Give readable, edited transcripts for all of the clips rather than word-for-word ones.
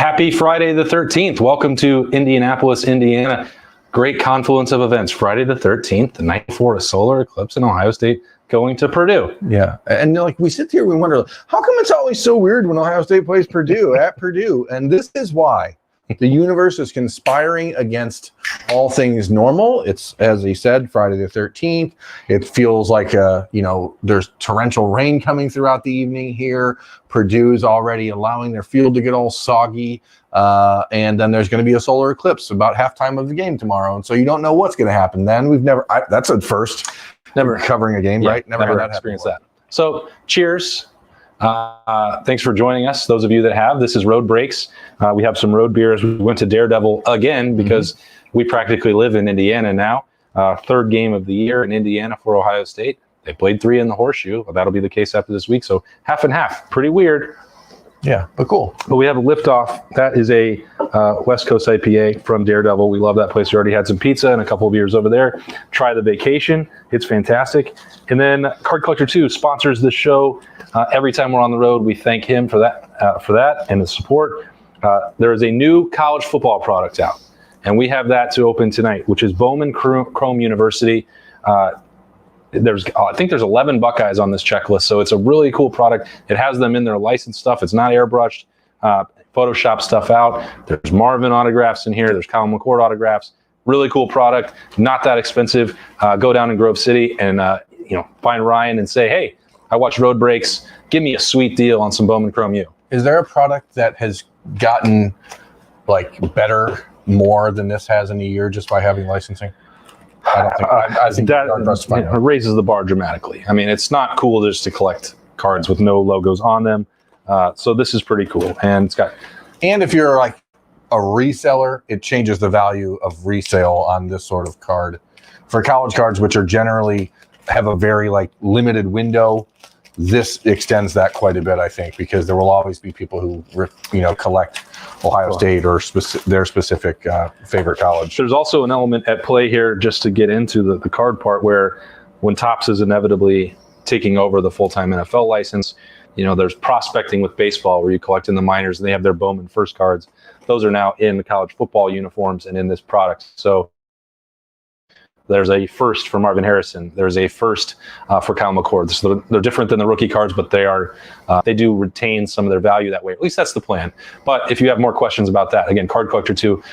Happy Friday the 13th. Welcome to Indianapolis, Indiana. Great confluence of events. Friday the 13th, the night before a solar eclipse in Ohio State going to Purdue. Yeah. And like we sit here, we wonder, how come it's always so weird when Ohio State plays Purdue at Purdue? And this is why. The universe is conspiring against all things normal. It's, as he said, Friday the 13th. It feels like, there's torrential rain coming throughout the evening here. Purdue's already allowing their field to get all soggy. And then there's going to be a solar eclipse about halftime of the game tomorrow. And so you don't know what's going to happen then. That's a first. Never covering a game, right? Never experienced that. So cheers. Thanks for joining us. Those of you that have, this is Road Breaks. We have some road beers. We went to Daredevil again because we practically live in Indiana now. Third game of the year in Indiana for Ohio State. They played 3 in the Horseshoe. Well, that'll be the case after this week. So half and half. Pretty weird. Yeah, but cool. But we have a Liftoff. That is a West Coast IPA from Daredevil. We love that place. We already had some pizza and a couple of beers over there. Try the Vacation. It's fantastic. And then Card Collector 2 sponsors the show. Every time we're on the road, we thank him for that and the support. There is a new college football product out, and we have that to open tonight, which is Bowman Chrome University. I think there's 11 Buckeyes on this checklist, so it's a really cool product. It has them in their licensed stuff. It's not airbrushed, Photoshop stuff out. There's Marvin autographs in here. There's Kyle McCord autographs. Really cool product, not that expensive. Go down in Grove City and find Ryan and say, hey, I watch Road Breaks. Give me a sweet deal on some Bowman Chrome U. Is there a product that has gotten better more than this has in a year just by having licensing? I think that it raises the bar dramatically. I mean, it's not cool just to collect cards with no logos on them. So this is pretty cool, and if you're like a reseller, it changes the value of resale on this sort of card. For college cards, which are generally have a very limited window, this extends that quite a bit, I think, because there will always be people who collect Ohio State or their specific favorite college. There's also an element at play here, just to get into the card part, where when Topps is inevitably taking over the full-time NFL license, there's prospecting with baseball where you collect in the minors, and they have their Bowman first cards. Those are now in the college football uniforms and in this product. So there's a first for Marvin Harrison. There's a first for Kyle McCord. So they're different than the rookie cards, but they do retain some of their value that way. At least that's the plan. But if you have more questions about that, again, Card Collector 2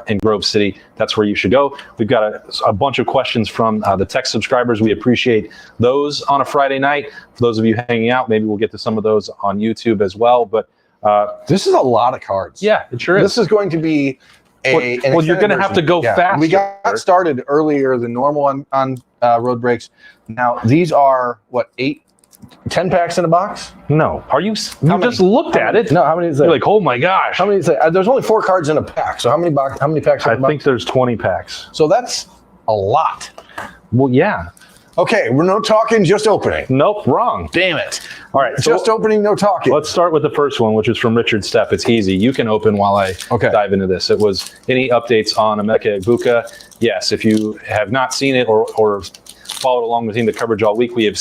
in Grove City, that's where you should go. We've got a bunch of questions from the tech subscribers. We appreciate those on a Friday night. For those of you hanging out, maybe we'll get to some of those on YouTube as well. But this is a lot of cards. Yeah, it sure is. This is going to be you're going to have to go fast. We got started earlier than normal on Road Breaks. Now, these are, 10 packs in a box? No. Are you? You just looked at it. No, how many is that? You're like, oh my gosh. How many is that? There's only 4 cards in a pack. So how many packs are in a box? I think there's 20 packs. So that's a lot. Well, yeah. Okay, we're no talking, just opening. Nope, wrong. Damn it. All right. Just opening, no talking. Let's start with the first one, which is from Richard Stepp. It's easy. You can open while I dive into this. It was any updates on Emeka Egbuka. Yes, if you have not seen it or followed along with the coverage all week, we have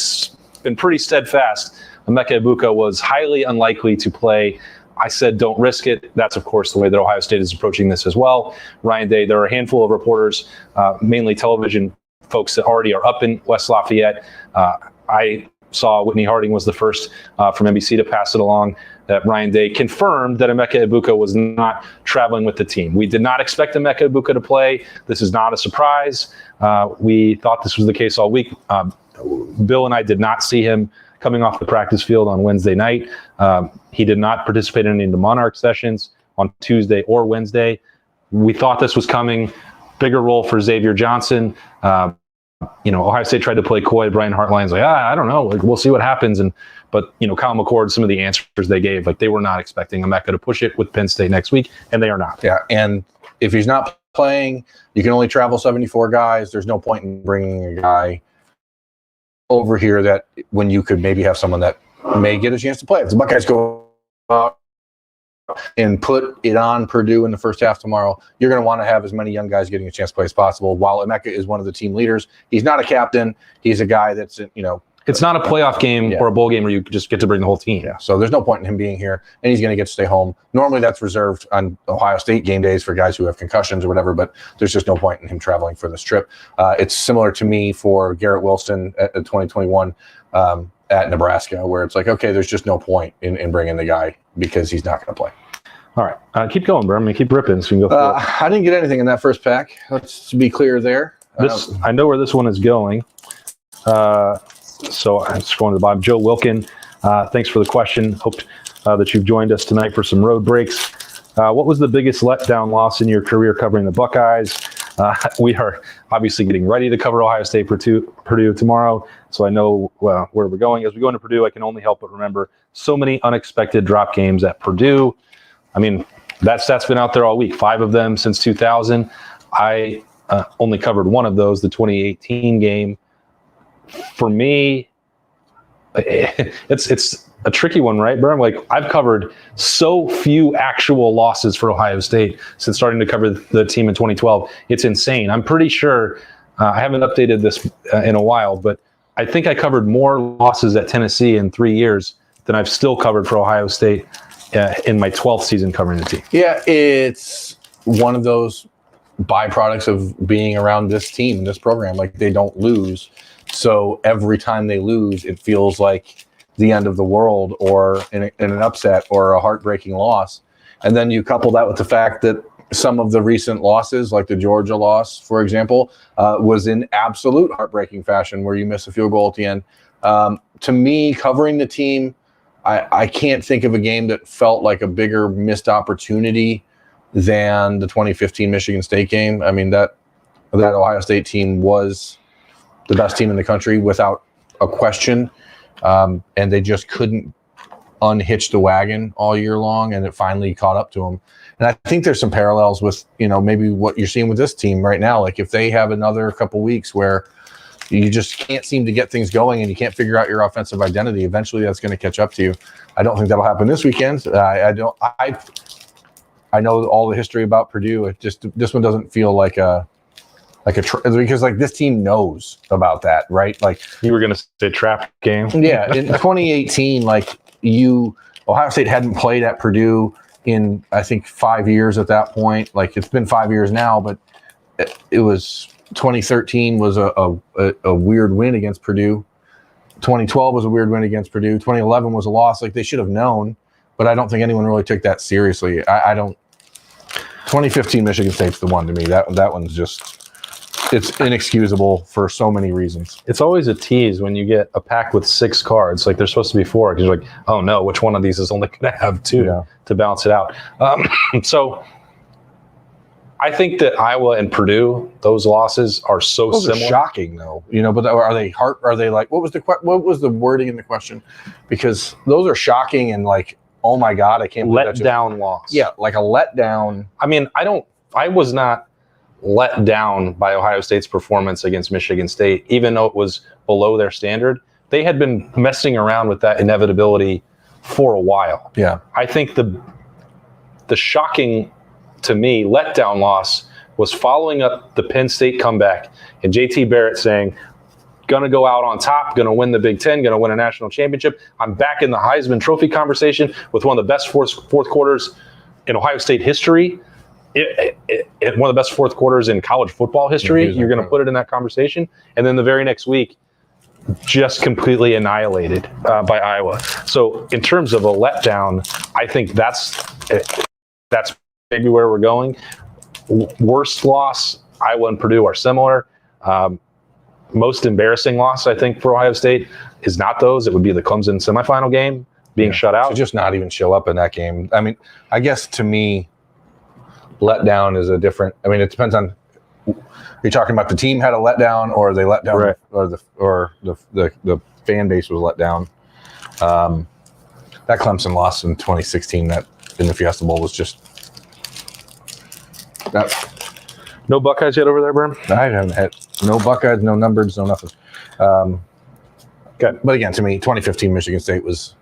been pretty steadfast. Emeka Egbuka was highly unlikely to play. I said don't risk it. That's, of course, the way that Ohio State is approaching this as well. Ryan Day, there are a handful of reporters, mainly television folks that already are up in West Lafayette. I saw Whitney Harding was the first from NBC to pass it along, that Ryan Day confirmed that Emeka Egbuka was not traveling with the team. We did not expect Emeka Egbuka to play. This is not a surprise. We thought this was the case all week. Bill and I did not see him coming off the practice field on Wednesday night. He did not participate in any of the Monarch sessions on Tuesday or Wednesday. We thought this was coming. Bigger role for Xavier Johnson. Ohio State tried to play coy. Brian Hartline's like, I don't know. We'll see what happens. But Kyle McCord, some of the answers they gave, they were not expecting Emeka to push it with Penn State next week, and they are not. Yeah, and if he's not playing, you can only travel 74 guys. There's no point in bringing a guy over here that when you could maybe have someone that may get a chance to play. If the Buckeyes go out and put it on Purdue in the first half tomorrow, you're going to want to have as many young guys getting a chance to play as possible. While Emeka is one of the team leaders, he's not a captain. He's a guy that's, It's not a playoff game or a bowl game where you just get to bring the whole team. Yeah, so there's no point in him being here, and he's going to get to stay home. Normally that's reserved on Ohio State game days for guys who have concussions or whatever, but there's just no point in him traveling for this trip. It's similar to me for Garrett Wilson at 2021 at Nebraska, where it's like, okay, there's just no point in bringing the guy because he's not going to play. All right, keep going, Birm. Keep ripping so we can go through it. I didn't get anything in that first pack. Let's be clear there. I know where this one is going. So I'm just going to the bottom. Joe Wilkin, thanks for the question. Hope that you've joined us tonight for some road breaks. What was the biggest letdown loss in your career covering the Buckeyes? We are obviously getting ready to cover Ohio State Purdue tomorrow, so I know where we're going. As we go into Purdue, I can only help but remember so many unexpected drop games at Purdue. I mean, that stat's been out there all week, 5 of them since 2000. I only covered one of those, the 2018 game. For me, it's a tricky one, right, Birm? Like, I've covered so few actual losses for Ohio State since starting to cover the team in 2012. It's insane. I'm pretty sure, I haven't updated this in a while, but I think I covered more losses at Tennessee in 3 years than I've still covered for Ohio State in my 12th season covering the team. Yeah, it's one of those byproducts of being around this team, this program. Like, they don't lose. So every time they lose, it feels like the end of the world or in an upset or a heartbreaking loss. And then you couple that with the fact that some of the recent losses, like the Georgia loss, for example, was in absolute heartbreaking fashion where you miss a field goal at the end. To me, covering the team, I can't think of a game that felt like a bigger missed opportunity than the 2015 Michigan State game. I mean, that Ohio State team was the best team in the country without a question. And they just couldn't unhitch the wagon all year long, and it finally caught up to them. And I think there's some parallels with, maybe what you're seeing with this team right now. Like, if they have another couple weeks where you just can't seem to get things going and you can't figure out your offensive identity, eventually that's going to catch up to you. I don't think that'll happen this weekend. I know all the history about Purdue. This one doesn't feel like because this team knows about that, right? Like, you were going to say trap game. Yeah, in 2018, Ohio State hadn't played at Purdue in, I think, 5 years at that point. Like, it's been 5 years now, but it was 2013 was a weird win against Purdue. 2012 was a weird win against Purdue. 2011 was a loss. Like, they should have known, but I don't think anyone really took that seriously. I don't. 2015 Michigan State's the one to me. That one's just. It's inexcusable for so many reasons. It's always a tease when you get a pack with 6 cards. Like, there's supposed to be 4. Because you're like, oh no, which one of these is only going to have 2 to balance it out? So I think that Iowa and Purdue, those losses are so those similar. Are shocking though, but are they like, what was the wording in the question? Because those are shocking and like, oh my God, I can't believe let down loss. Yeah, like a letdown. I mean, I was not let down by Ohio State's performance against Michigan State, even though it was below their standard. They had been messing around with that inevitability for a while. Yeah. I think the shocking, to me, letdown loss was following up the Penn State comeback and JT Barrett saying, gonna go out on top, gonna win the Big Ten, gonna win a national championship. I'm back in the Heisman Trophy conversation with one of the best fourth quarters in Ohio State history. One of the best fourth quarters in college football history. You're going to put it in that conversation. And then the very next week, just completely annihilated by Iowa. So in terms of a letdown, I think that's maybe where we're going. Worst loss, Iowa and Purdue are similar. Most embarrassing loss, I think, for Ohio State is not those. It would be the Clemson semifinal game being shut out. To just not even show up in that game. I mean, I guess to me, letdown is a different. I mean, it depends on. You're talking about the team had a letdown, or they let down, right, or the fan base was let down. That Clemson loss in 2016, that in the Fiesta Bowl, was just that. No Buckeyes yet over there, Birm? I haven't had no Buckeyes, no numbers, no nothing. But again, to me, 2015 Michigan State was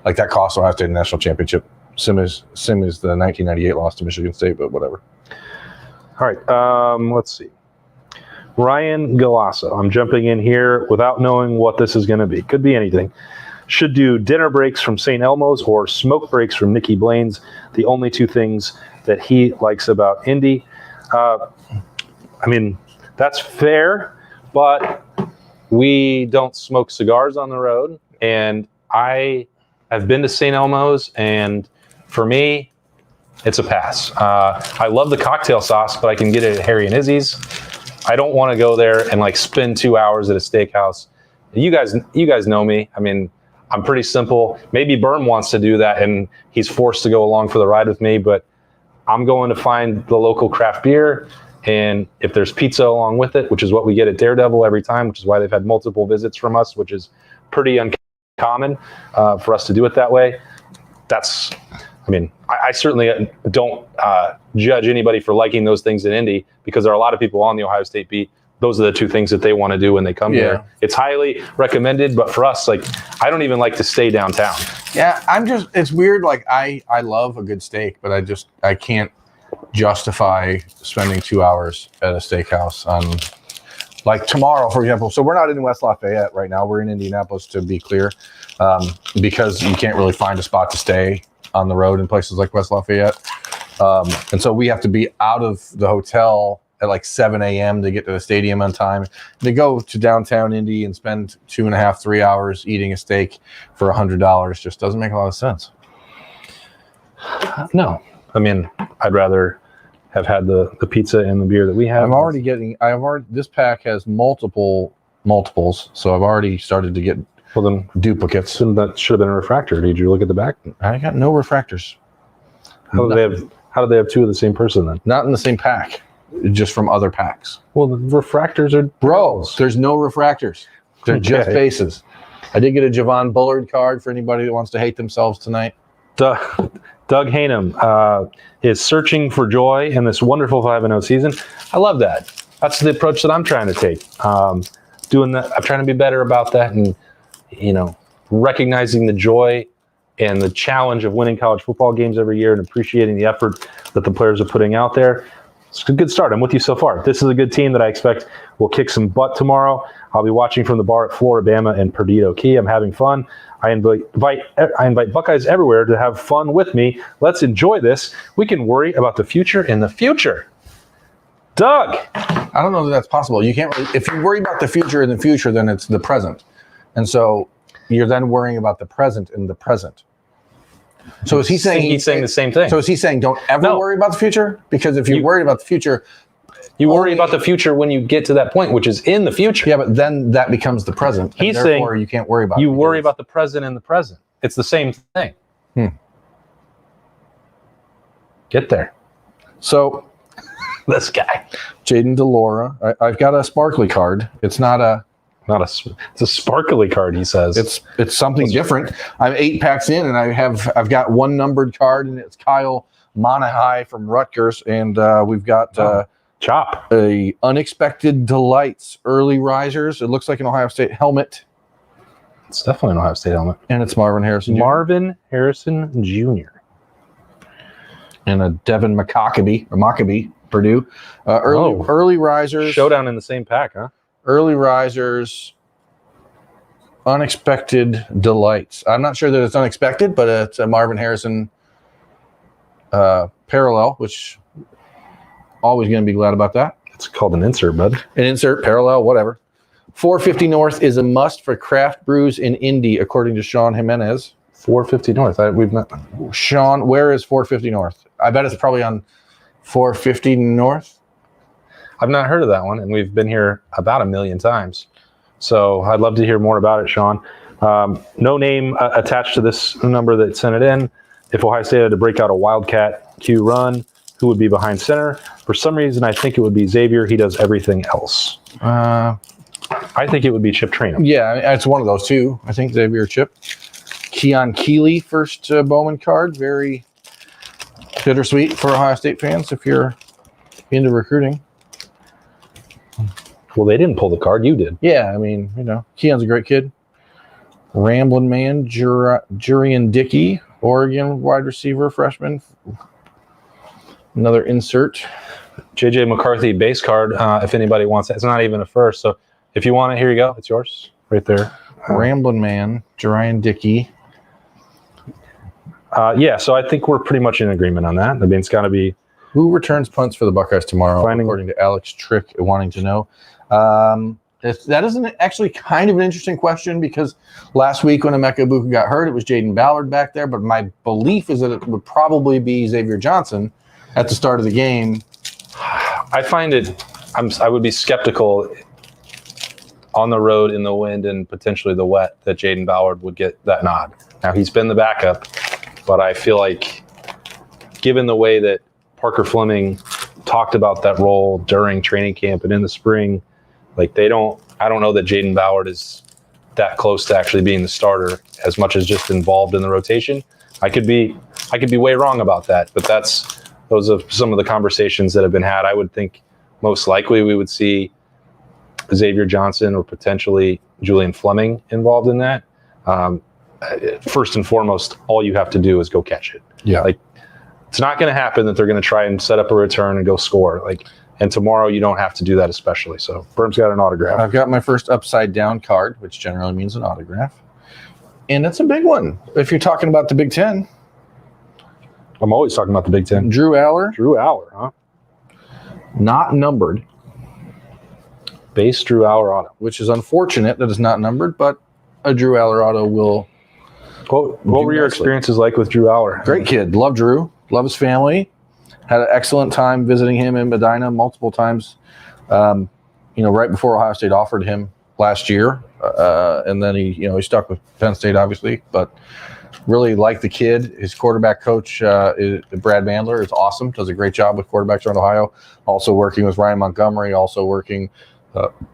like that cost Ohio State a national championship. Sim is the 1998 loss to Michigan State, but whatever. All right, let's see. Ryan Galasso. I'm jumping in here without knowing what this is going to be. Could be anything. Should do dinner breaks from St. Elmo's or smoke breaks from Nikki Blaine's. The only two things that he likes about Indy. I mean, that's fair, but we don't smoke cigars on the road. And I have been to St. Elmo's, and for me, it's a pass. I love the cocktail sauce, but I can get it at Harry and Izzy's. I don't want to go there and like spend 2 hours at a steakhouse. You guys know me. I mean, I'm pretty simple. Maybe Birm wants to do that, and he's forced to go along for the ride with me, but I'm going to find the local craft beer, and if there's pizza along with it, which is what we get at Daredevil every time, which is why they've had multiple visits from us, which is pretty uncommon for us to do it that way. I certainly don't judge anybody for liking those things in Indy, because there are a lot of people on the Ohio State beat. Those are the two things that they want to do when they come here. It's highly recommended, but for us, like, I don't even like to stay downtown. Yeah, it's weird. Like, I love a good steak, but I can't justify spending 2 hours at a steakhouse on, like, tomorrow, for example. So we're not in West Lafayette right now. We're in Indianapolis, to be clear, because you can't really find a spot to stay on the road in places like West Lafayette. And so we have to be out of the hotel at like 7 a.m. to get to the stadium on time. To go to downtown Indy and spend 2.5, 3 hours eating a steak for $100 just doesn't make a lot of sense. No. I mean, I'd rather have had the pizza and the beer that we have. This pack has multiples, so I've already started to get duplicates. That should have been a refractor. Did you look at the back? I got no refractors. How do they have two of the same person then? Not in the same pack, just from other packs. Well, the refractors are bros. There's no refractors. They're just bases. I did get a Javon Bullard card for anybody that wants to hate themselves tonight. Doug Hanum is searching for joy in this wonderful 5-0 season. I love that. That's the approach that I'm trying to take. Doing that, I'm trying to be better about that, and recognizing the joy and the challenge of winning college football games every year, and appreciating the effort that the players are putting out there. It's a good start. I'm with you so far. This is a good team that I expect will kick some butt tomorrow. I'll be watching from the bar at Floribama and Perdido Key. I'm having fun. I invite Buckeyes everywhere to have fun with me. Let's enjoy this. We can worry about the future in the future. Doug. I don't know that that's possible. You can't really, if you worry about the future in the future, then it's the present. And so you're then worrying about the present in the present. So is he saying he's saying the same thing? So is he saying don't ever worry about the future? Because if you're worried about the future, you worry about the future when you get to that point, which is in the future. Yeah, but then that becomes the present. He's saying you can't worry about it. You worry about the present in the present. It's the same thing. Get there. So this guy, Jaden DeLora, I've got a sparkly card. It's it's a sparkly card, he says. It's something different. I'm 8 packs in, and I've got one numbered card, and it's Kyle Monahai from Rutgers, and we've got Chop. A Unexpected Delights Early Risers. It looks like an Ohio State helmet. It's definitely an Ohio State helmet. And it's Marvin Harrison Jr. And a Devin Maccabee, Purdue. Early Risers. Showdown in the same pack, huh? Early Risers, Unexpected Delights. I'm not sure that it's unexpected, but it's a Marvin Harrison parallel, which always going to be glad about that. It's called an insert, bud. An insert, parallel, whatever. 450 North is a must for craft brews in Indy, according to Sean Jimenez. 450 North. We've met. Sean, where is 450 North? I bet it's probably on 450 North. I've not heard of that one, and we've been here about 1 million times. So I'd love to hear more about it, Sean. No name attached to this number that sent it in. If Ohio State had to break out a Wildcat Q run, who would be behind center? For some reason, I think it would be Xavier. He does everything else. I think it would be Chip Traynham. Yeah, it's one of those two. I think Xavier Chip. Keon Keeley, first Bowman card. Very bittersweet for Ohio State fans if you're into recruiting. Well, they didn't pull the card. You did. Yeah, I mean, Keon's a great kid. Ramblin' Man, Jurian Dickey, Oregon wide receiver, freshman. Another insert. JJ McCarthy base card, if anybody wants it. It's not even a first. So if you want it, here you go. It's yours right there. Ramblin' Man, Jerian Dickey. Yeah, so I think we're pretty much in agreement on that. I mean, it's got to be. Who returns punts for the Buckeyes tomorrow, according to Alex Trick, wanting to know. That is actually kind of an interesting question, because last week when Emeka Egbuka got hurt, it was Jaden Ballard back there. But my belief is that it would probably be Xavier Johnson at the start of the game. I find it, I would be skeptical on the road in the wind and potentially the wet that Jaden Ballard would get that nod. Now, he's been the backup, but I feel like given the way that Parker Fleming talked about that role during training camp and in the spring, like I don't know that Jaden Ballard is that close to actually being the starter as much as just involved in the rotation. I could be way wrong about that, but those are some of the conversations that have been had. I would think most likely we would see Xavier Johnson or potentially Julian Fleming involved in that. First and foremost, all you have to do is go catch it. Yeah. Like, it's not going to happen that they're going to try and set up a return and go score. And tomorrow you don't have to do that, especially. So Birm's got an autograph. I've got my first upside down card, which generally means an autograph. And it's a big one. If you're talking about the Big Ten. I'm always talking about the Big Ten. Drew Aller, huh? not numbered. Base Drew Aller auto. Which is unfortunate that it's not numbered, but a Drew Aller auto will. What were your experiences like with Drew Aller? Great kid. Love Drew. Love his family. Had an excellent time visiting him in Medina multiple times. Right before Ohio State offered him last year, and then he stuck with Penn State, obviously. But really like the kid. His quarterback coach, Brad Mandler, is awesome. Does a great job with quarterbacks around Ohio. Also working with Ryan Montgomery. Also working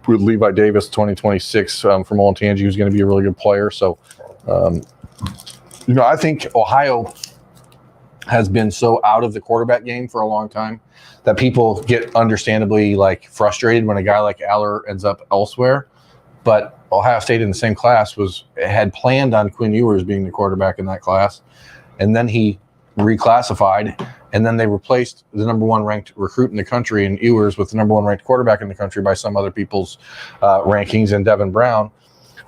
with Levi Davis, 2026 from Olentangy, who's going to be a really good player. So, I think Ohio has been so out of the quarterback game for a long time that people get understandably frustrated when a guy like Aller ends up elsewhere. But Ohio State in the same class had planned on Quinn Ewers being the quarterback in that class, and then he reclassified, and then they replaced the number one ranked recruit in the country in Ewers with the number one ranked quarterback in the country by some other people's rankings in Devin Brown.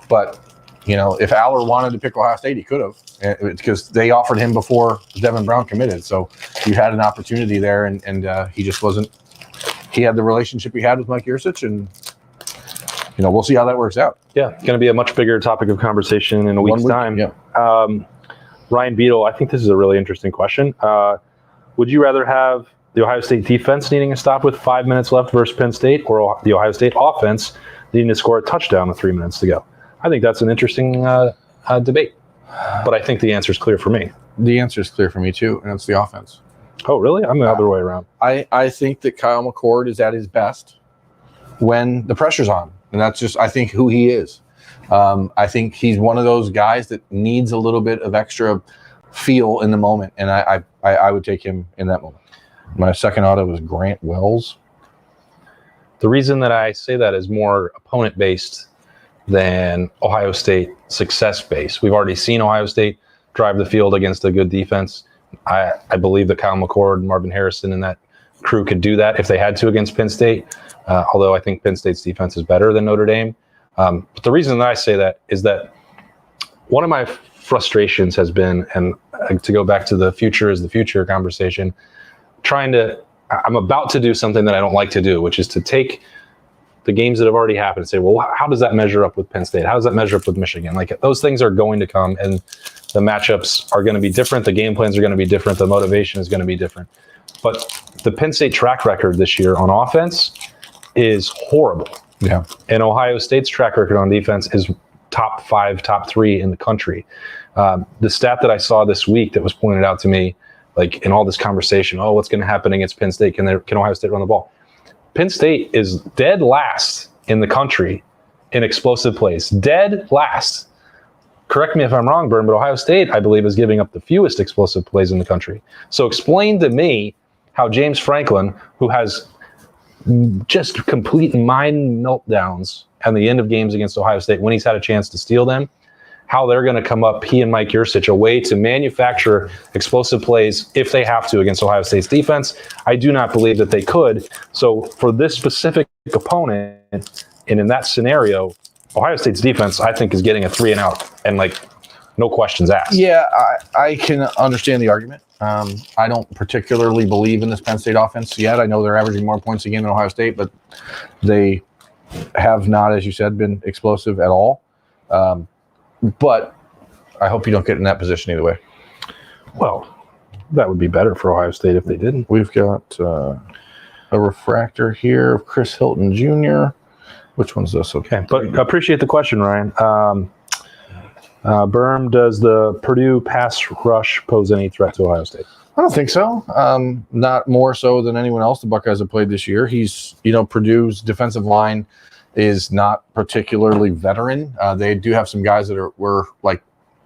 But if Aller wanted to pick Ohio State, he could have, because they offered him before Devin Brown committed. So you had an opportunity there, and he just wasn't. He had the relationship he had with Mike Yurcich, and we'll see how that works out. Yeah, it's going to be a much bigger topic of conversation in a week's time. Yeah. Ryan Beadle, I think this is a really interesting question. Would you rather have the Ohio State defense needing a stop with 5 minutes left versus Penn State, or the Ohio State offense needing to score a touchdown with 3 minutes to go? I think that's an interesting debate, but I think the answer is clear for me. The answer is clear for me too, and it's the offense. Oh, really? I'm the other way around. I think that Kyle McCord is at his best when the pressure's on, and that's just, I think, who he is. I think he's one of those guys that needs a little bit of extra feel in the moment, and I would take him in that moment. My second auto was Grant Wells. The reason that I say that is more opponent-based than Ohio State success-based. We've already seen Ohio State drive the field against a good defense. I believe that Kyle McCord, Marvin Harrison, and that crew could do that if they had to against Penn State, although I think Penn State's defense is better than Notre Dame. But the reason that I say that is that one of my frustrations has been, and to go back to the future is the future conversation, I'm about to do something that I don't like to do, which is to take the games that have already happened and say, well, how does that measure up with Penn State? How does that measure up with Michigan? Those things are going to come, and the matchups are going to be different. The game plans are going to be different. The motivation is going to be different. But the Penn State track record this year on offense is horrible. Yeah. And Ohio State's track record on defense is top 5, top 3 in the country. The stat that I saw this week that was pointed out to me, in all this conversation, what's going to happen against Penn State? Can Ohio State run the ball? Penn State is dead last in the country in explosive plays. Dead last. Correct me if I'm wrong, Birm, but Ohio State, I believe, is giving up the fewest explosive plays in the country. So explain to me how James Franklin, who has just complete mind meltdowns at the end of games against Ohio State when he's had a chance to steal them, how they're going to come up, he and Mike Yursich, a way to manufacture explosive plays if they have to against Ohio State's defense. I do not believe that they could. So for this specific opponent, and in that scenario, Ohio State's defense, I think, is getting a 3-and-out and like no questions asked. Yeah, I can understand the argument. I don't particularly believe in this Penn State offense yet. I know they're averaging more points a game than Ohio State, but they have not, as you said, been explosive at all. But I hope you don't get in that position either way. Well, that would be better for Ohio State if they didn't. We've got a refractor here of Chris Hilton Jr. Which one's this? Okay, but I appreciate the question, Ryan. Birm, does the Purdue pass rush pose any threat to Ohio State? I don't think so. Not more so than anyone else the Buckeyes have played this year. Purdue's defensive line is not particularly veteran. They do have some guys that were like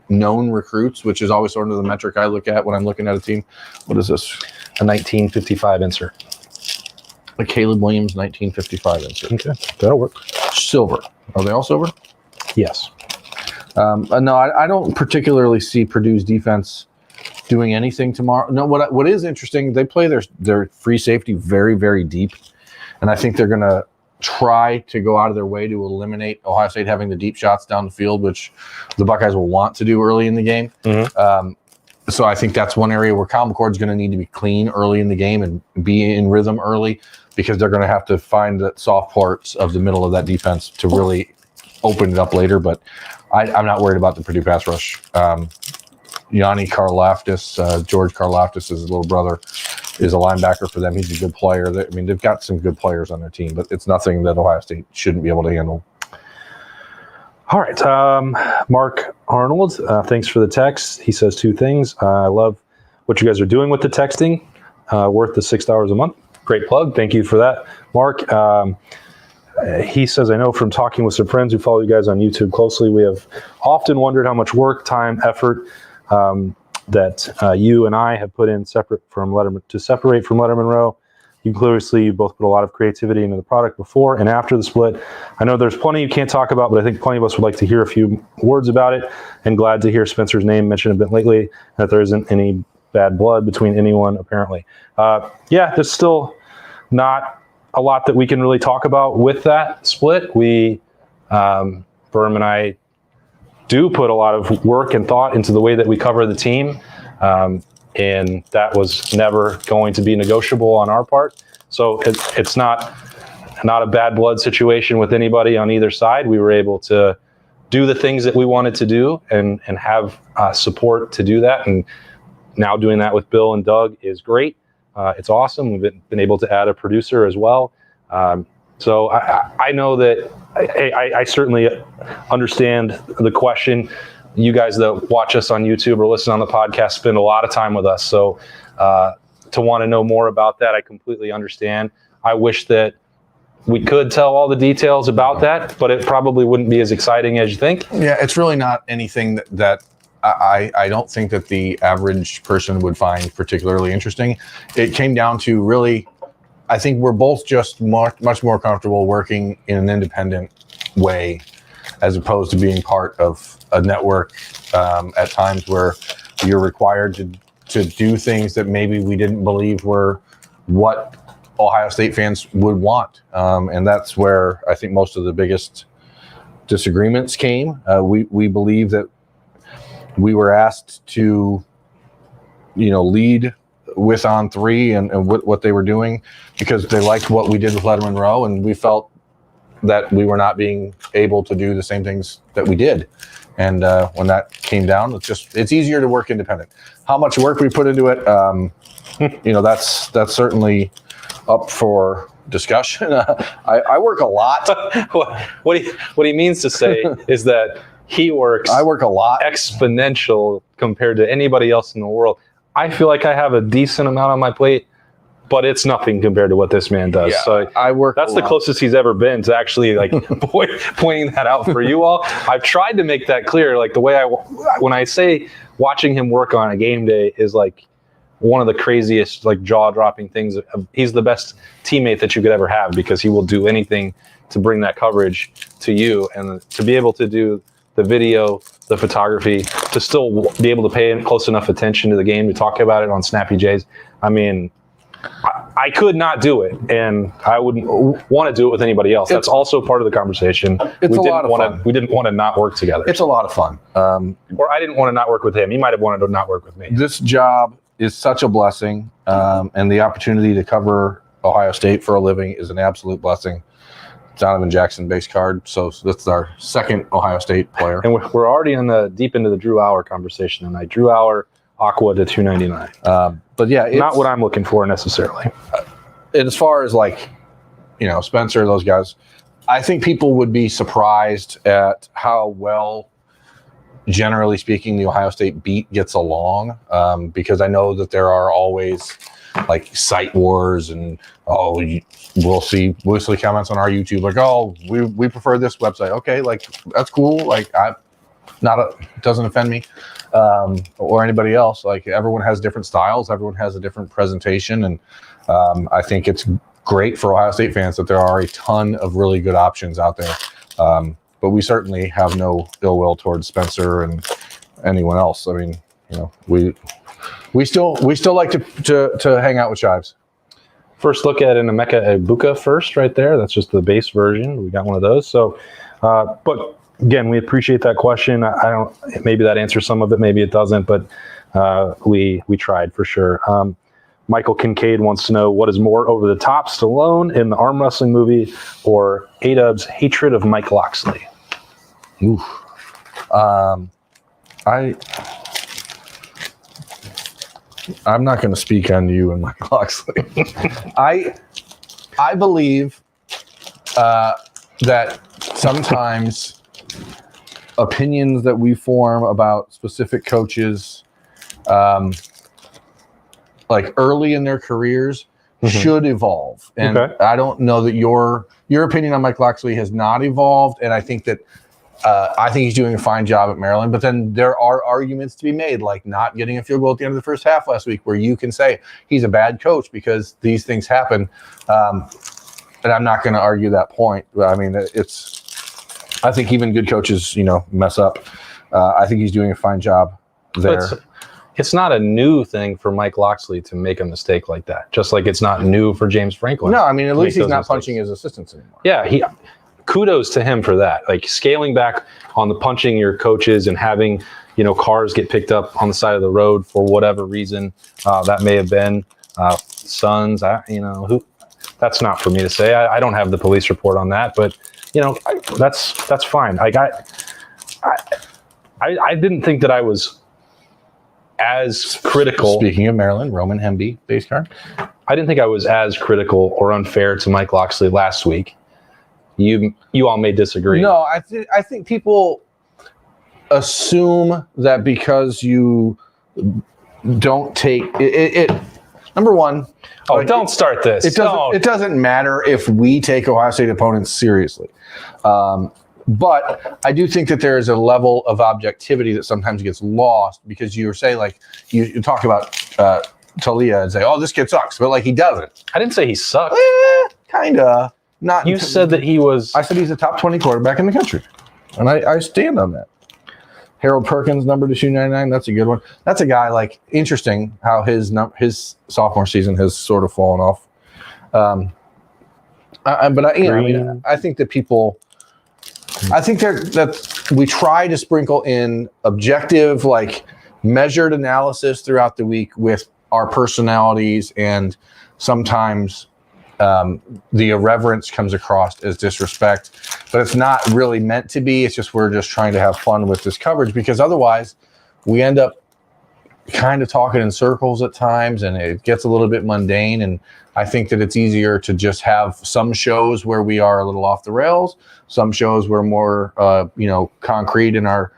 known recruits, which is always sort of the metric I look at when I'm looking at a team. What is this? A 1955 insert. A Caleb Williams 1955 insert. Okay, that'll work. Silver. Are they all silver? Yes. No, I don't particularly see Purdue's defense doing anything tomorrow. No, what is interesting, they play their free safety very, very deep, and I think they're going to try to go out of their way to eliminate Ohio State having the deep shots down the field, which the Buckeyes will want to do early in the game. Mm-hmm. So I think that's one area where Kyle McCord's going to need to be clean early in the game and be in rhythm early, because they're going to have to find the soft parts of the middle of that defense to really open it up later. But I'm not worried about the Purdue pass rush. Yanni Karlaftis, George Karlaftis, his little brother, is a linebacker for them. He's a good player. They've got some good players on their team, but it's nothing that Ohio State shouldn't be able to handle. All right. Mark Arnold, thanks for the text. He says two things. I love what you guys are doing with the texting, worth the $6 a month. Great plug. Thank you for that, Mark. He says, I know from talking with some friends who follow you guys on YouTube closely, we have often wondered how much work, time, effort that you and I have put in separate from Letterman Row. You clearly both put a lot of creativity into the product before and after the split. I know there's plenty you can't talk about, but I think plenty of us would like to hear a few words about it, and glad to hear Spencer's name mentioned a bit lately, and that there isn't any bad blood between anyone, apparently. There's still not a lot that we can really talk about with that split. We, Birm and I, do put a lot of work and thought into the way that we cover the team, and that was never going to be negotiable on our part. So it's not a bad blood situation with anybody on either side. We were able to do the things that we wanted to do and have support to do that. And now doing that with Bill and Doug is great. It's awesome. We've been able to add a producer as well. So I know that I certainly understand the question. You guys that watch us on YouTube or listen on the podcast spend a lot of time with us. So to want to know more about that, I completely understand. I wish that we could tell all the details about that, but it probably wouldn't be as exciting as you think. Yeah, it's really not anything that I don't think that the average person would find particularly interesting. It came down to really, I think we're both just much more comfortable working in an independent way as opposed to being part of a network at times where you're required to do things that maybe we didn't believe were what Ohio State fans would want. And that's where I think most of the biggest disagreements came. We believe that we were asked to, lead with On 3 and what they were doing because they liked what we did with Letterman Row, and we felt that we were not being able to do the same things that we did. And when that came down, it's easier to work independent. How much work we put into it, that's certainly up for discussion. I work a lot. What he means to say is that I work a lot, exponential compared to anybody else in the world. I feel like I have a decent amount on my plate, but it's nothing compared to what this man does. Yeah, so I work. That's the closest he's ever been to actually pointing that out for you all. I've tried to make that clear. Like the way when I say watching him work on a game day is like one of the craziest, like jaw-dropping things. He's the best teammate that you could ever have because he will do anything to bring that coverage to you, and to be able to do the video, the photography, to still be able to pay close enough attention to the game to talk about it on Snappy Jays. I mean, I could not do it, and I wouldn't want to do it with anybody else. That's also part of the conversation. It's a lot of fun. We didn't want to not work together. It's a lot of fun. Or I didn't want to not work with him. He might have wanted to not work with me. This job is such a blessing, and the opportunity to cover Ohio State for a living is an absolute blessing. Donovan Jackson base card, so that's our second Ohio State player. And we're already deep into the Drew Hour conversation tonight. Drew Hour, Aqua to $2.99. But yeah, it's not what I'm looking for necessarily. And as far as like, Spencer, those guys, I think people would be surprised at how well, generally speaking, the Ohio State beat gets along. Because I know that there are always like site wars and we'll see comments on our YouTube like, oh, we prefer this website. Okay, like that's cool. Like it doesn't offend me. Or anybody else. Like everyone has different styles, everyone has a different presentation, and I think it's great for Ohio State fans that there are a ton of really good options out there. But we certainly have no ill will towards Spencer and anyone else. I mean, we still like to hang out with Shives. First look at an Emeka Egbuka first, right there. That's just the base version. We got one of those. So, but. Again, we appreciate that question. Maybe that answers some of it, maybe it doesn't, but we tried for sure. Michael Kincaid wants to know, what is more over the top, Stallone in the arm wrestling movie or A-Dub's hatred of Mike Locksley? Ooh. I'm not going to speak on you and Mike Locksley. I believe that sometimes opinions that we form about specific coaches, like early in their careers, should evolve. And I don't know that your opinion on Mike Locksley has not evolved. And I think that he's doing a fine job at Maryland. But then there are arguments to be made, like not getting a field goal at the end of the first half last week, where you can say he's a bad coach because these things happen. And I'm not going to argue that point. I mean, I think even good coaches, mess up. I think he's doing a fine job there. It's not a new thing for Mike Locksley to make a mistake like that, just like it's not new for James Franklin. No, I mean, at least he's not punching his assistants anymore. Yeah, kudos to him for that. Like scaling back on the punching your coaches and having, cars get picked up on the side of the road for whatever reason that may have been. Sons, that's not for me to say. I don't have the police report on that, but that's fine. Like I didn't think that I was as critical. Speaking of Maryland, Roman Hemby base card. I didn't think I was as critical or unfair to Mike Locksley last week. You all may disagree. No, I think people assume that because you don't take it. Number one. Don't start this. It doesn't matter if we take Ohio State opponents seriously. But I do think that there is a level of objectivity that sometimes gets lost because you say, like, you talk about Talia and say, oh, this kid sucks. But, like, he doesn't. I didn't say he sucks. Kind of. Not. You said that he was. I said he's a top 20 quarterback in the country. And I stand on that. Harold Perkins, number to $2.99. That's a good one. That's a guy, like, interesting how his sophomore season has sort of fallen off. I think that people, I think that we try to sprinkle in objective, like, measured analysis throughout the week with our personalities, and sometimes the irreverence comes across as disrespect, but it's not really meant to be. It's just we're just trying to have fun with this coverage, because otherwise we end up kind of talking in circles at times, and it gets a little bit mundane. And I think that it's easier to just have some shows where we are a little off the rails, some shows we're more concrete in our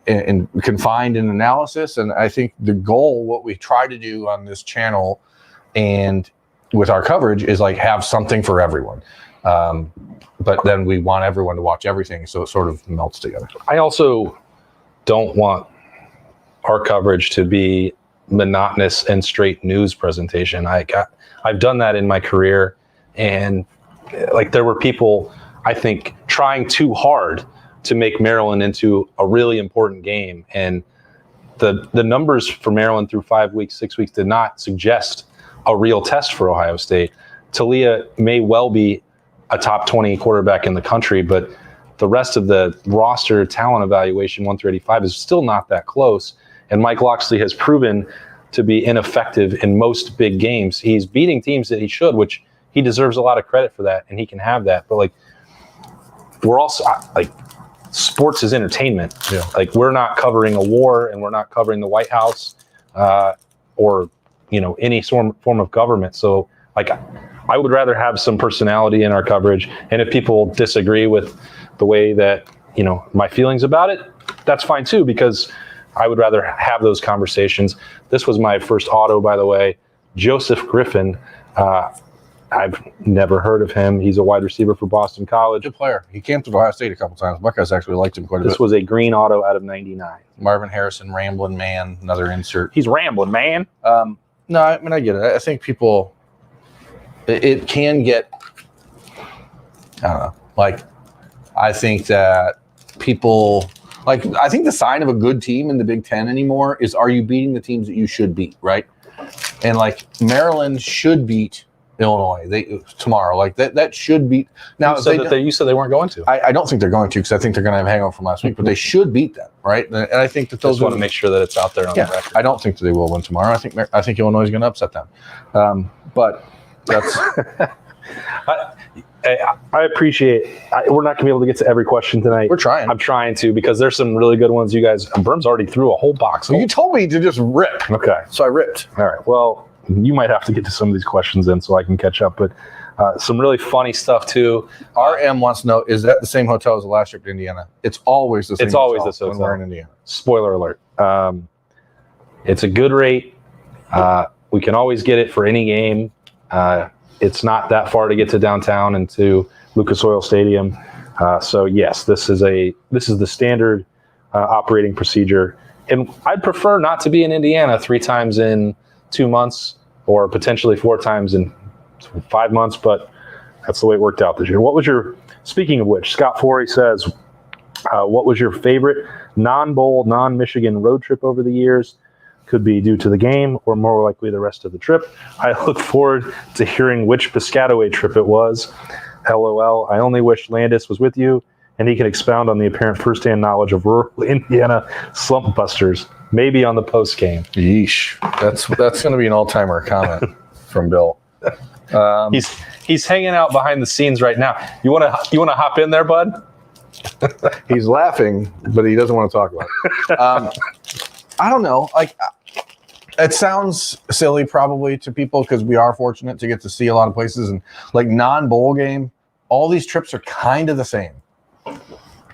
and confined in analysis. And I think the goal, what we try to do on this channel and with our coverage, is like have something for everyone. But then we want everyone to watch everything, so it sort of melts together. I also don't want our coverage to be monotonous and straight news presentation. I've done that in my career, and like there were people, I think, trying too hard to make Maryland into a really important game. And the numbers for Maryland through 5 weeks, 6 weeks did not suggest a real test for Ohio State. Talia may well be a top 20 quarterback in the country, but the rest of the roster talent evaluation 1 through 85 is still not that close. And Mike Locksley has proven to be ineffective in most big games. He's beating teams that he should, which he deserves a lot of credit for that, and he can have that. But like, we're also like, sports is entertainment. Yeah. Like, we're not covering a war, and we're not covering the White House or any form of government. So like, I would rather have some personality in our coverage. And if people disagree with the way that my feelings about it, that's fine too, because I would rather have those conversations. This was my first auto, by the way. Joseph Griffin. I've never heard of him. He's a wide receiver for Boston College. Good player. He came to Ohio State a couple times. Buckeyes actually liked him quite a bit. This was a green auto out of 99. Marvin Harrison, Ramblin' Man, another insert. He's rambling, man. No, I mean, I get it. I think people, it can get, I don't know. Like, I think that people, like, I think the sign of a good team in the Big Ten anymore is, are you beating the teams that you should beat, right? And like, Maryland should beat Illinois tomorrow. Like, that should beat. Now, you said they weren't going to. I don't think they're going to, because I think they're going to have a hangover from last week, but they should beat them, right? And I think that those just want to make sure that it's out there on the record. I don't think that they will win tomorrow. I think Illinois is going to upset them. But that's. I appreciate. We're not going to be able to get to every question tonight. We're trying. I'm trying to, because there's some really good ones. You guys, Birm's already threw a whole box. Well, you told me to just rip. Okay. So I ripped. All right. Well, you might have to get to some of these questions in so I can catch up. But some really funny stuff too. RM wants to know: is that the same hotel as the last trip to Indiana? It's always the same. It's always hotel this hotel when we're in Indiana. Spoiler alert. It's a good rate. We can always get it for any game. It's not that far to get to downtown and to Lucas Oil Stadium. So yes, this is the standard operating procedure. And I'd prefer not to be in Indiana 3 times in 2 months, or potentially 4 times in 5 months, but that's the way it worked out this year. Speaking of which, Scott Forey says, what was your favorite non-bowl, non-Michigan road trip over the years? Could be due to the game, or more likely the rest of the trip. I look forward to hearing which Piscataway trip it was. LOL. I only wish Landis was with you, and he can expound on the apparent firsthand knowledge of rural Indiana slump busters, maybe on the post game. Yeesh. That's going to be an all-timer comment from Bill. He's hanging out behind the scenes right now. You want to hop in there, bud? He's laughing, but he doesn't want to talk about it. I don't know. Like, it sounds silly probably to people, because we are fortunate to get to see a lot of places, and like non-bowl game, all these trips are kind of the same.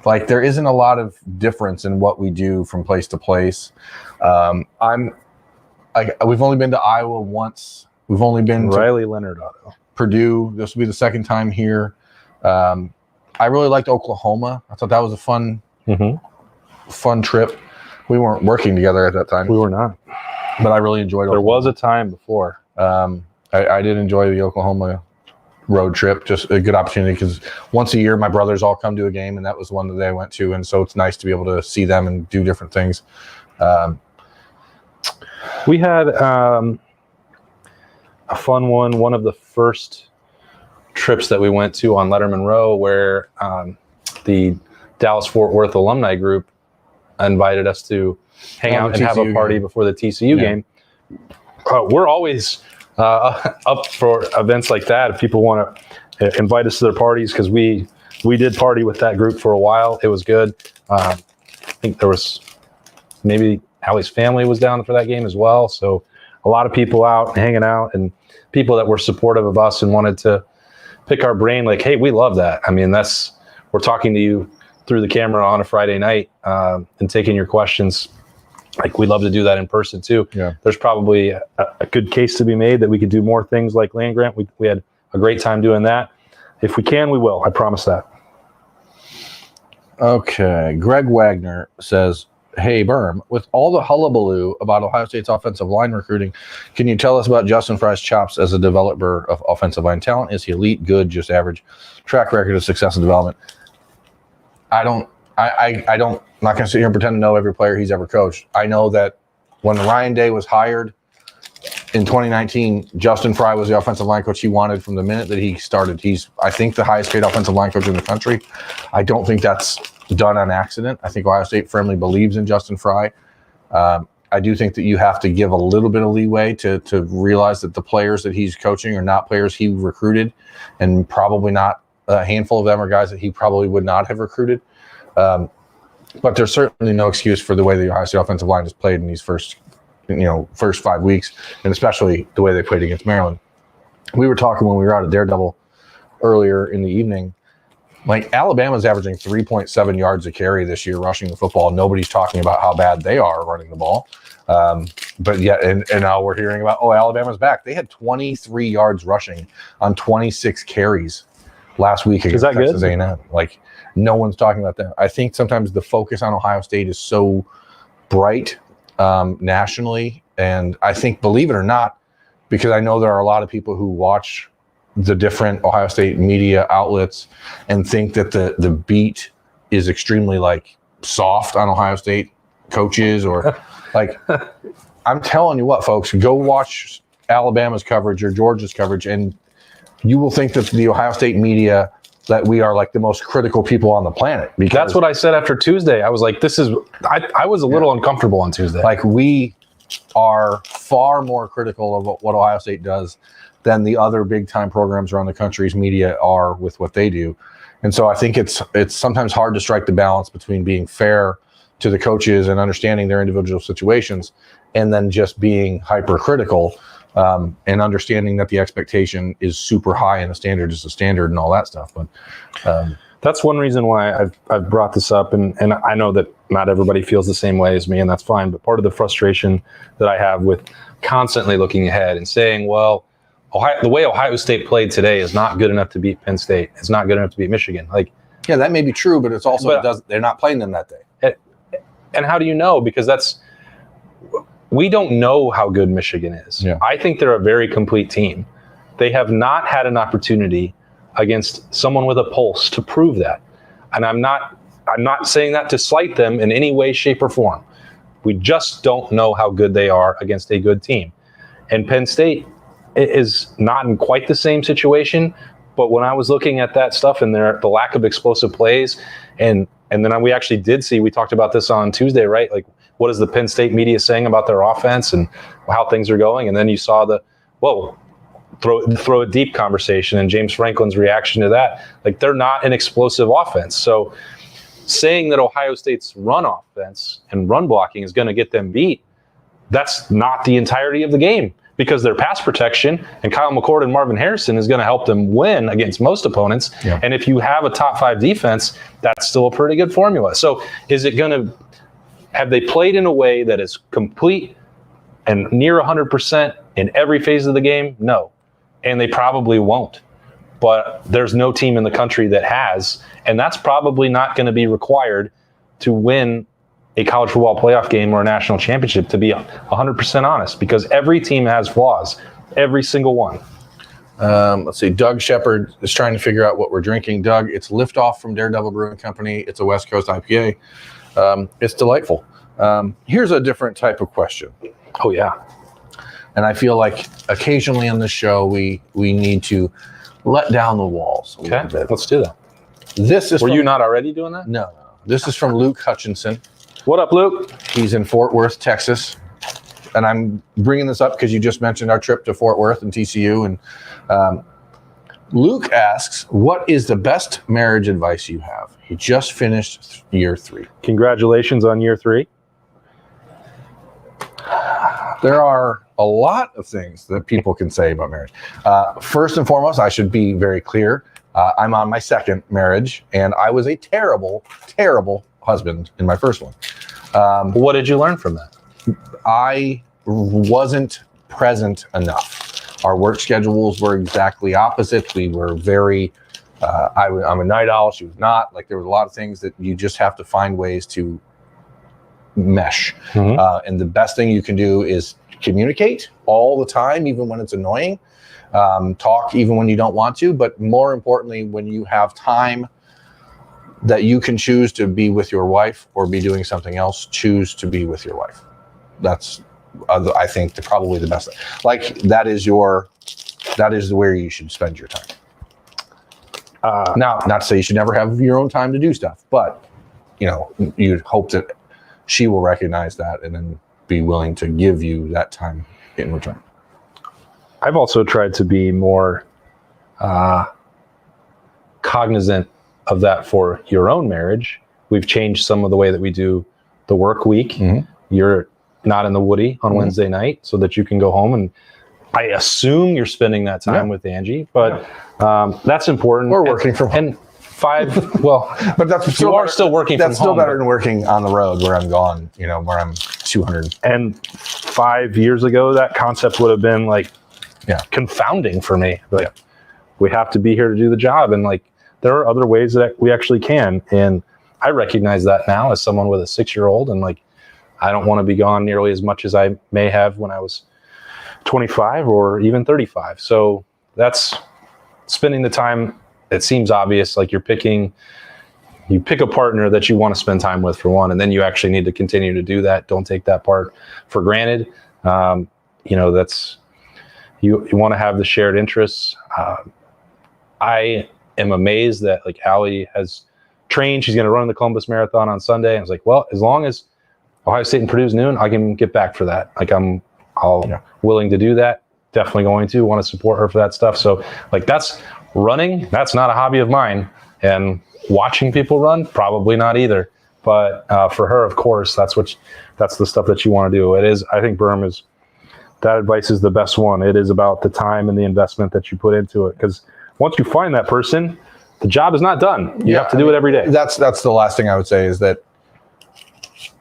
Like, there isn't a lot of difference in what we do from place to place. We've only been to Iowa once. We've only been to Riley Leonard auto. Purdue. This will be the second time here. I really liked Oklahoma. I thought that was a fun trip. We weren't working together at that time. We were not. But I really enjoyed it. There was a time before. I did enjoy the Oklahoma road trip. Just a good opportunity, because once a year my brothers all come to a game, and that was one that I went to, and so it's nice to be able to see them and do different things. We had a fun one of the first trips that we went to on Letterman Row, where the Dallas-Fort Worth alumni group invited us to hang out and have a party before the TCU game. We're always up for events like that. If people want to invite us to their parties, because we did party with that group for a while. It was good. I think there was maybe Allie's family was down for that game as well. So a lot of people out hanging out, and people that were supportive of us and wanted to pick our brain. Like, hey, we love that. I mean, we're talking to you through the camera on a Friday night and taking your questions. Like, we'd love to do that in person too. Yeah. There's probably a good case to be made that we could do more things like land grant. We had a great time doing that. If we can, we will. I promise that. Okay. Greg Wagner says, hey, Birm, with all the hullabaloo about Ohio State's offensive line recruiting, can you tell us about Justin Fry's chops as a developer of offensive line talent? Is he elite, good, just average? Track record of success and development? I don't I don't, I'm not going to sit here and pretend to know every player he's ever coached. I know that when Ryan Day was hired in 2019, Justin Fry was the offensive line coach he wanted from the minute that he started. He's, I think, the highest paid offensive line coach in the country. I don't think that's done on accident. I think Ohio State firmly believes in Justin Fry. I do think that you have to give a little bit of leeway to realize that the players that he's coaching are not players he recruited, and probably not a handful of them are guys that he probably would not have recruited. But there's certainly no excuse for the way the Ohio State offensive line has played in these first 5 weeks, and especially the way they played against Maryland. We were talking when we were out at Daredevil earlier in the evening. Like, Alabama's averaging 3.7 yards a carry this year rushing the football. Nobody's talking about how bad they are running the ball. But yet, and now we're hearing about, Alabama's back. They had 23 yards rushing on 26 carries last week against Texas A&M. Like, no one's talking about that. I think sometimes the focus on Ohio State is so bright nationally. And I think, believe it or not, because I know there are a lot of people who watch the different Ohio State media outlets and think that the beat is extremely soft on Ohio State coaches, or I'm telling you what, folks, go watch Alabama's coverage or Georgia's coverage, and you will think that the Ohio State media, that we are the most critical people on the planet. Because that's what I said after Tuesday. I was like, I was a little uncomfortable on Tuesday. We are far more critical of what Ohio State does than the other big time programs around the country's media are with what they do. And so I think it's sometimes hard to strike the balance between being fair to the coaches and understanding their individual situations, and then just being hypercritical, and understanding that the expectation is super high and the standard is the standard and all that stuff. But that's one reason why I've brought this up, and I know that not everybody feels the same way as me, and that's fine. But part of the frustration that I have with constantly looking ahead and saying, well, the way Ohio State played today is not good enough to beat Penn State. It's not good enough to beat Michigan. Yeah, that may be true, but it's also they're not playing them that day. And how do you know? Because we don't know how good Michigan is. Yeah. I think they're a very complete team. They have not had an opportunity against someone with a pulse to prove that. And I'm not saying that to slight them in any way, shape, or form. We just don't know how good they are against a good team. And Penn State is not in quite the same situation, but when I was looking at that stuff and the lack of explosive plays, and then we actually did see, we talked about this on Tuesday, right? What is the Penn State media saying about their offense and how things are going? And then you saw throw a deep conversation and James Franklin's reaction to that. They're not an explosive offense. So saying that Ohio State's run offense and run blocking is going to get them beat, that's not the entirety of the game, because their pass protection and Kyle McCord and Marvin Harrison is going to help them win against most opponents. Yeah. And if you have a top 5 defense, that's still a pretty good formula. So have they played in a way that is complete and near 100% in every phase of the game? No. And they probably won't. But there's no team in the country that has, and that's probably not going to be required to win a college football playoff game or a national championship, to be 100% honest, because every team has flaws, every single one. Let's see. Doug Shepard is trying to figure out what we're drinking. Doug, it's Liftoff from Daredevil Brewing Company. It's a West Coast IPA. It's delightful. Here's a different type of question. Oh, yeah. And I feel like occasionally on this show, we need to let down the walls a little bit. Let's do that. Were you not already doing that? No. This is from Luke Hutchinson. What up, Luke? He's in Fort Worth, Texas. And I'm bringing this up because you just mentioned our trip to Fort Worth and TCU. And Luke asks, what is the best marriage advice you have? He just finished year 3. Congratulations on year 3. There are a lot of things that people can say about marriage. First and foremost, I should be very clear. I'm on my second marriage, and I was a terrible, terrible husband in my first one. What did you learn from that? I wasn't present enough. Our work schedules were exactly opposite. We were very, I'm a night owl. She was not. There was a lot of things that you just have to find ways to mesh. Mm-hmm. And the best thing you can do is communicate all the time, even when it's annoying. Talk even when you don't want to. But more importantly, when you have time, that you can choose to be with your wife or be doing something else. Choose to be with your wife. That's, I think, probably the best. Like that is where you should spend your time. Now, not to say you should never have your own time to do stuff, but you'd hope that she will recognize that and then be willing to give you that time in return. I've also tried to be more cognizant of that for your own marriage. We've changed some of the way that we do the work week. Mm-hmm. You're not in the Woody on Wednesday night so that you can go home, and I assume you're spending that time with Angie, but that's important. We're working from home. And 5, well, but that's you are still working from home. That's still better than working on the road where I'm gone, where I'm 200. And 5 years ago, that concept would have been like confounding for me. Like, we have to be here to do the job. And like, there are other ways that we actually can. And I recognize that now as someone with a 6-year-old. And like, I don't want to be gone nearly as much as I may have when I was 25 or even 35. So that's spending the time. It seems obvious, like you pick a partner that you want to spend time with, for one, and then you actually need to continue to do that. Don't take that part for granted. That's, you want to have the shared interests. I am amazed that like Allie has trained. She's going to run the Columbus Marathon on Sunday. I was like, well, as long as Ohio State and Purdue's noon, I can get back for that. Like I'm willing to do that. Definitely going to want to support her for that stuff. So like that's running. That's not a hobby of mine. And watching people run, probably not either. But for her, of course, that's the stuff that you want to do. It is. I think Birm is. That advice is the best one. It is about the time and the investment that you put into it. Because once you find that person, the job is not done. You have to do it every day. That's the last thing I would say is that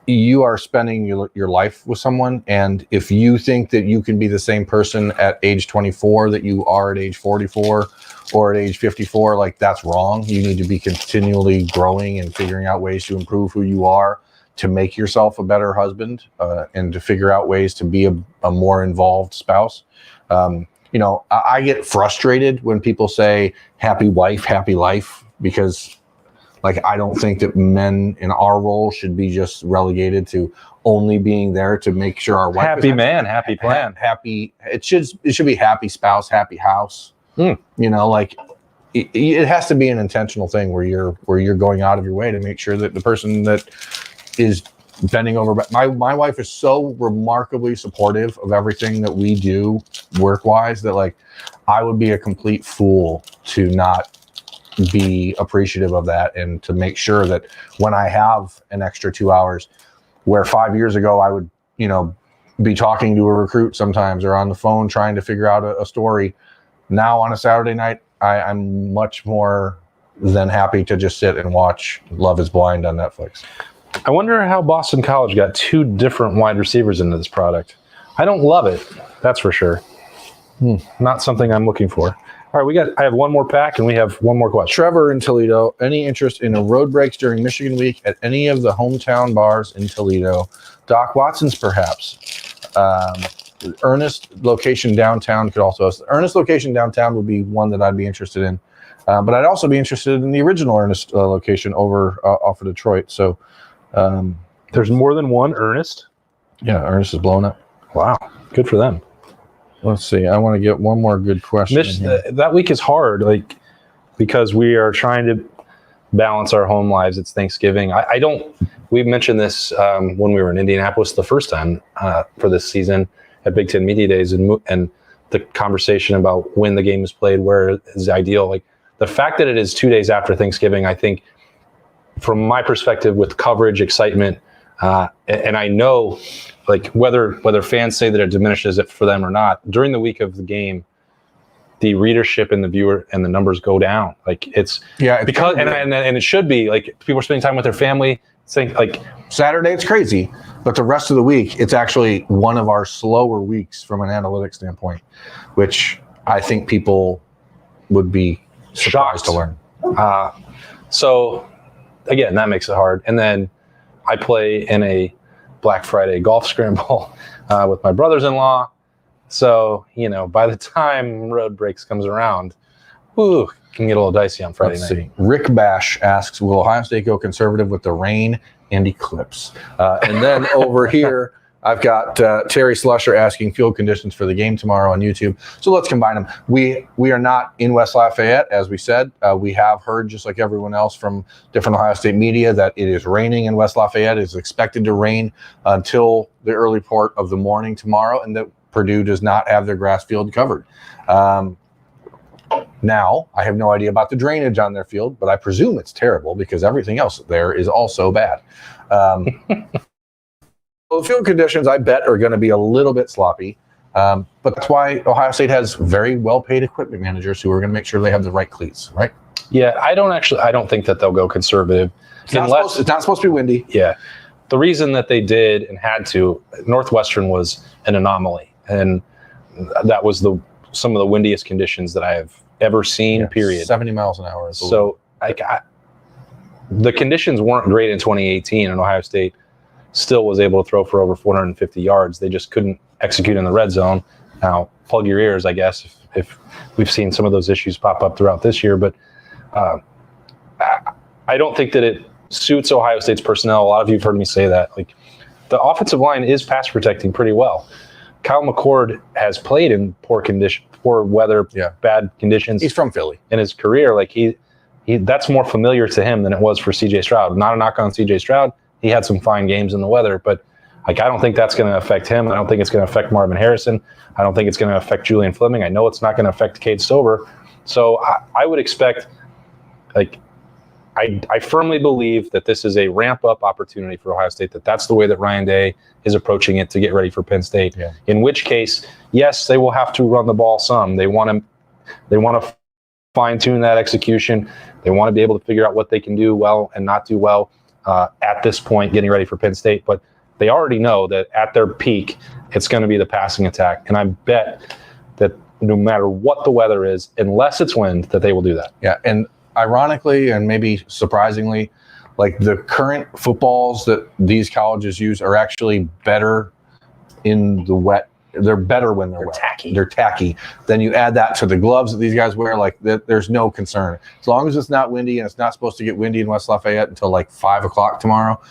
you are spending your life with someone, and if you think that you can be the same person at age 24 that you are at age 44 or at age 54, like that's wrong. You need to be continually growing and figuring out ways to improve who you are, to make yourself a better husband, and to figure out ways to be a more involved spouse. I get frustrated when people say happy wife, happy life, because like, I don't think that men in our role should be just relegated to only being there to make sure our wife happy man, happy plan, happy. It should be happy spouse, happy house. Like it has to be an intentional thing where you're going out of your way to make sure that the person that is bending over. My wife is so remarkably supportive of everything that we do work wise that like I would be a complete fool to not be appreciative of that, and to make sure that when I have an extra 2 hours, where 5 years ago I would, be talking to a recruit sometimes or on the phone trying to figure out a story. Now on a Saturday night, I'm much more than happy to just sit and watch Love is Blind on Netflix. I wonder how Boston College got 2 different wide receivers into this product. I don't love it, that's for sure. Not something I'm looking for. All right, I have one more pack, and we have one more question. Trevor in Toledo, any interest in road breaks during Michigan week at any of the hometown bars in Toledo? Doc Watson's, perhaps. Ernest location downtown could also. Ernest location downtown would be one that I'd be interested in. But I'd also be interested in the original Ernest location over off of Detroit. So there's more than one Ernest? Yeah, Ernest is blowing up. Wow, good for them. Let's see. I want to get one more good question. That week is hard, like, because we are trying to balance our home lives. It's Thanksgiving. We mentioned this when we were in Indianapolis the first time for this season at Big Ten Media Days, and the conversation about when the game is played, where is ideal. Like the fact that it is 2 days after Thanksgiving, I think, from my perspective, with coverage, excitement, and I know, like whether fans say that it diminishes it for them or not, during the week of the game, the readership and the viewer and the numbers go down. Like it's because and it should be like people are spending time with their family. Saying like Saturday, it's crazy, but the rest of the week, it's actually one of our slower weeks from an analytics standpoint, which I think people would be surprised to learn. So again, that makes it hard. And then I play in a Black Friday golf scramble with my brothers-in-law. So, by the time road breaks comes around, Ooh, can get a little dicey on Friday Let's night. see. Rick Bash asks, will Ohio State go conservative with the rain and eclipse? And then over here, I've got Terry Slusher asking field conditions for the game tomorrow on YouTube. So let's combine them. We are not in West Lafayette, as we said. We have heard, just like everyone else from different Ohio State media, that it is raining in West Lafayette. It is expected to rain until the early part of the morning tomorrow, and that Purdue does not have their grass field covered. Now, I have no idea about the drainage on their field, but I presume it's terrible because everything else there is also bad. So the field conditions, I bet, are going to be a little bit sloppy. But that's why Ohio State has very well-paid equipment managers who are going to make sure they have the right cleats, right? Yeah, I don't think that they'll go conservative. It's not supposed to be windy. Yeah. The reason that they did and had to, Northwestern was an anomaly. And that was some of the windiest conditions that I have ever seen, period. 70 miles an hour. So the conditions weren't great in 2018, and Ohio State still was able to throw for over 450 yards. They just couldn't execute in the red zone. Now, plug your ears, I guess, if we've seen some of those issues pop up throughout this year. But I don't think that it suits Ohio State's personnel. A lot of you have heard me say that. Like, the offensive line is pass protecting pretty well. Kyle McCord has played in poor weather, bad conditions. He's from Philly. In his career, like he that's more familiar to him than it was for C.J. Stroud. Not a knock on C.J. Stroud. He had some fine games in the weather, but like I don't think that's going to affect him. I don't think it's going to affect Marvin Harrison. I don't think it's going to affect Julian Fleming. I know it's not going to affect Cade Stover. So I would expect, like, I firmly believe that this is a ramp-up opportunity for Ohio State, that's the way that Ryan Day is approaching it to get ready for Penn State. Yeah. In which case, yes, they will have to run the ball some. They want to fine-tune that execution. They want to be able to figure out what they can do well and not do well at this point, getting ready for Penn State. But they already know that at their peak, it's going to be the passing attack. And I bet that no matter what the weather is, unless it's wind, that they will do that. Yeah, and ironically and maybe surprisingly, like the current footballs that these colleges use are actually better in the wet. They're better when they're wet. Tacky. They're tacky. Then you add that to the gloves that these guys wear, like there's no concern. As long as it's not windy, and it's not supposed to get windy in West Lafayette until like 5 o'clock tomorrow,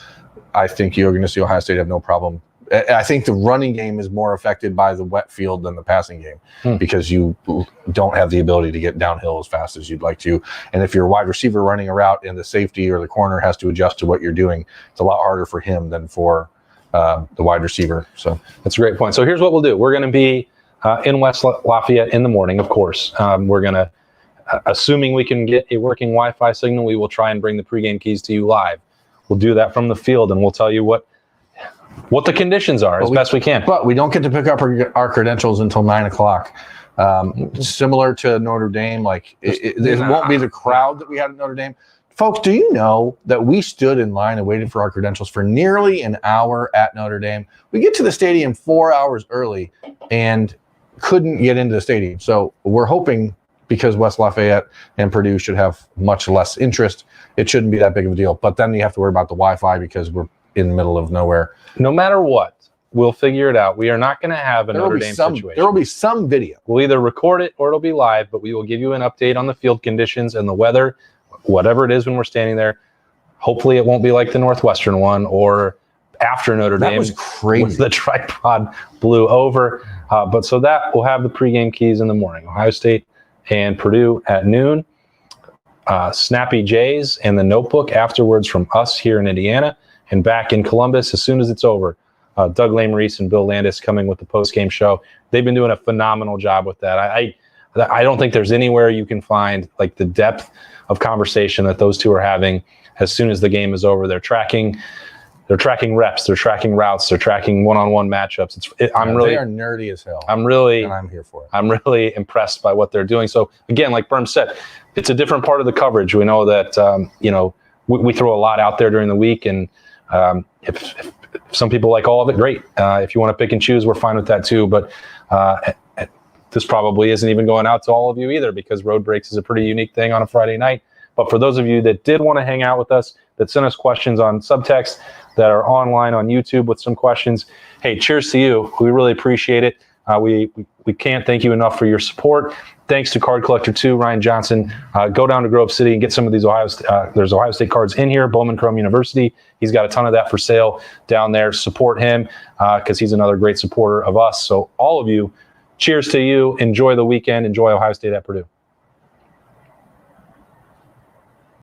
I think you're going to see Ohio State have no problem. I think the running game is more affected by the wet field than the passing game because you don't have the ability to get downhill as fast as you'd like to. And if you're a wide receiver running a route and the safety or the corner has to adjust to what you're doing, it's a lot harder for him than for the wide receiver. So that's a great point. So here's what we'll do. We're going to be in West Lafayette in the morning, of course. We're going to, assuming we can get a working Wi-Fi signal, we will try and bring the pregame keys to you live. We'll do that from the field, and we'll tell you what the conditions are as best we can. But we don't get to pick up our credentials until 9 o'clock. Similar to Notre Dame, like it won't be the crowd that we had at Notre Dame. Folks, do you know that we stood in line and waited for our credentials for nearly an hour at Notre Dame? We get to the stadium 4 hours early and couldn't get into the stadium. So we're hoping, because West Lafayette and Purdue should have much less interest, it shouldn't be that big of a deal. But then you have to worry about the Wi-Fi because we're in the middle of nowhere. No matter what, we'll figure it out. We are not going to have a Notre Dame situation. There will be some video. We'll either record it or it'll be live, but we will give you an update on the field conditions and the weather, whatever it is when we're standing there. Hopefully it won't be like the Northwestern one or after Notre Dame. That was crazy. The tripod blew over. But so that we'll have the pregame keys in the morning. Ohio State and Purdue at noon. Snappy Jays and the Notebook afterwards from us here in Indiana. And back in Columbus as soon as it's over. Doug Lamereese and Bill Landis coming with the post-game show. They've been doing a phenomenal job with that. I don't think there's anywhere you can find like the depth of conversation that those two are having as soon as the game is over. They're tracking reps, they're tracking routes, they're tracking one-on-one matchups. They are nerdy as hell. I'm here for it. I'm really impressed by what they're doing. So again, like Birm said, it's a different part of the coverage. We know that we throw a lot out there during the week, and if some people like all of it, great. If you want to pick and choose, we're fine with that too. But this probably isn't even going out to all of you either, because Road Breaks is a pretty unique thing on a Friday night. But for those of you that did want to hang out with us, that sent us questions on subtext, that are online on YouTube with some questions, hey, cheers to you. We really appreciate it. We can't thank you enough for your support. Thanks to Card Collector 2, Ryan Johnson. Go down to Grove City and get some of these there's Ohio State cards in here. Bowman Chrome University. He's got a ton of that for sale down there. Support him because he's another great supporter of us. So all of you, cheers to you. Enjoy the weekend. Enjoy Ohio State at Purdue.